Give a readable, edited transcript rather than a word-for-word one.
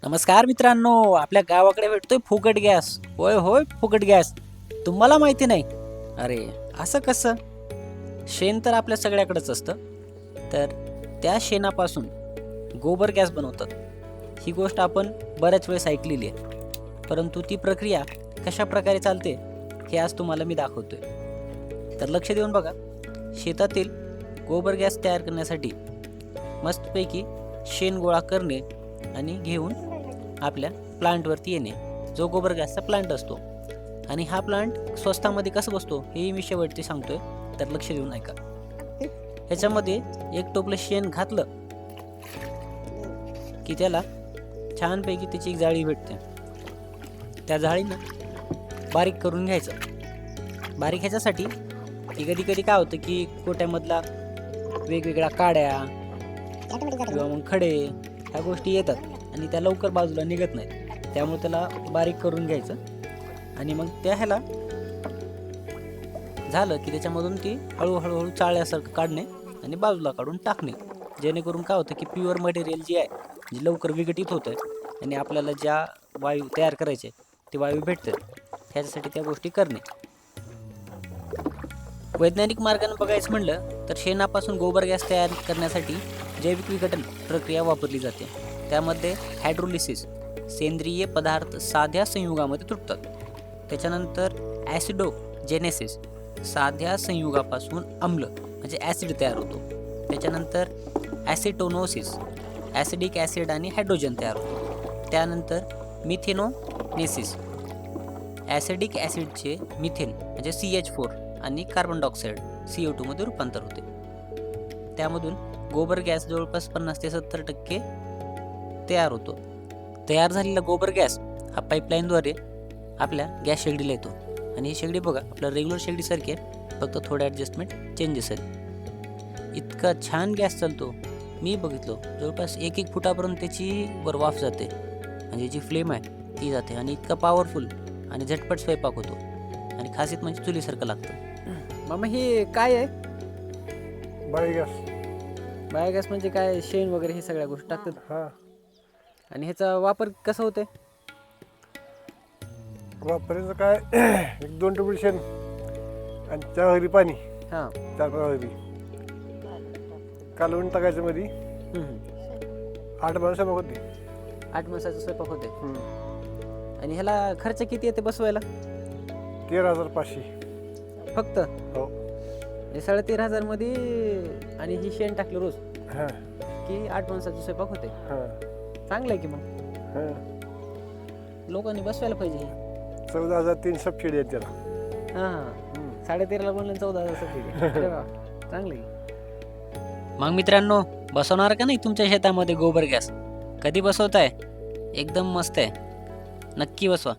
नमस्कार मित्रांनो, आपल्या गावाकडे भेटतोय फुकट गॅस. होय होय, फुकट गॅस. तुम्हाला माहिती नाही? अरे असं कसं? शेण तर आपल्या सगळ्याकडेच असतं. तर त्या शेणापासून गोबर गॅस बनवतात. ही गोष्ट आपण बऱ्याच वेळेस ऐकलेली आहे. परंतु ती प्रक्रिया कशा प्रकारे चालते हे आज तुम्हाला मी दाखवतोय. तर लक्ष देऊन बघा. शेतातील गोबर गॅस तयार करण्यासाठी मस्तपैकी शेण गोळा करणे आणि घेऊन आपल्या प्लांटवरती येणे, जो गोबर गॅसचा प्लांट असतो. आणि हा प्लांट स्वस्तामध्ये कसं बसतो हेही मी शेवटचे सांगतोय, तर लक्ष देऊन ऐका. ह्याच्यामध्ये एक टोपलं शेण घातलं की त्याला छानपैकी त्याची एक जाळी भेटते. त्या जाळीनं बारीक करून घ्यायचं. बारीक ह्याच्यासाठी की कधी कधी काय होतं की कोट्यामधला वेगवेगळ्या काड्या किंवा मग खडे ह्या गोष्टी येतात आणि त्या लवकर बाजूला निघत नाहीत. त्यामुळे त्याला बारीक करून घ्यायचं आणि मग त्या ह्याला झालं की त्याच्यामधून ती हळूहळू चाळल्यासारखं काढणे आणि बाजूला काढून टाकणे. जेणेकरून काय होतं की प्युअर मटेरियल जे आहे जे लवकर विघटित होतं आणि आपल्याला ज्या वायू तयार करायचे ते वायू भेटतात. ह्याच्यासाठी त्या गोष्टी करणे. वैज्ञानिक मार्गाने बघायचं म्हणलं तर शेणापासून गोबर गॅस तयार करण्यासाठी जैविक विघटन प्रक्रिया वापरली जाते. त्यामध्ये हायड्रोलिसिस, सेंद्रिय पदार्थ साध्या संयुगामध्ये तुटतात. त्याच्यानंतर ॲसिडोजेनेसिस, साध्या संयुगापासून आम्ल म्हणजे ॲसिड तयार होतो. त्याच्यानंतर ॲसिटोनोसिस, ॲसिडिक ॲसिड आणि हायड्रोजन तयार होतो. त्यानंतर मिथेनोनेसिस, ॲसिडिक ॲसिडचे मिथेन म्हणजे CH4 आणि कार्बन डायऑक्साईड CO2 मध्ये रूपांतर होते. त्यामधून गोबर गॅस जवळपास 50 ते 70% तयार होतो. तयार झालेला गोबर गॅस हा पाईपलाईनद्वारे आपल्या गॅस शेगडीला येतो. आणि ही शेगडी बघा आपल्या रेग्युलर शेगडीसारखी आहे, फक्त थोडे ॲडजस्टमेंट चेंजेस आहेत. इतका छान गॅस चालतो. मी बघितलो जवळपास 1-1 फुटापर्यंत त्याची वाफ जाते, म्हणजे जी फ्लेम आहे ती जाते. आणि इतका पॉवरफुल आणि झटपट स्वयंपाक होतो. आणि खासियत म्हणजे चुलीसारखं लागतं. मामा हे काय आहे? बायोगॅस. बायोगॅस म्हणजे काय? शेण वगैरे हे सगळ्या गोष्टी टाकतात. हा, आणि ह्याचा वापर कसा होतोय? वापरायचं काय 1-2 टोपली शेण आणि 4 हरी पाणी, हां 4-5 हरी कालवून टाकायचं मध्ये. 8 माणसं बघ होती. 8 माणसाचा स्वयंपाक होते. आणि ह्याला खर्च किती येते बसवायला? 13,500. फक्त हो. 13,500 मध्ये आणि ही शेण टाकलं रोज हां की 8 माणसाचा स्वयंपाक होते. हां चांगलं आहे की मग. हां. लोकांनी बसवायला पाहिजे. 14,300 सबसिडी आहे त्याला. हां 13,500 म्हणलं 14,000 सबसिडी. अरे वा, चांगलं आहे. मग मित्रांनो, बसवणार का नाही तुमच्या शेतामध्ये गोबर गॅस? कधी बसवताय? एकदम मस्त आहे. नक्की बसवा.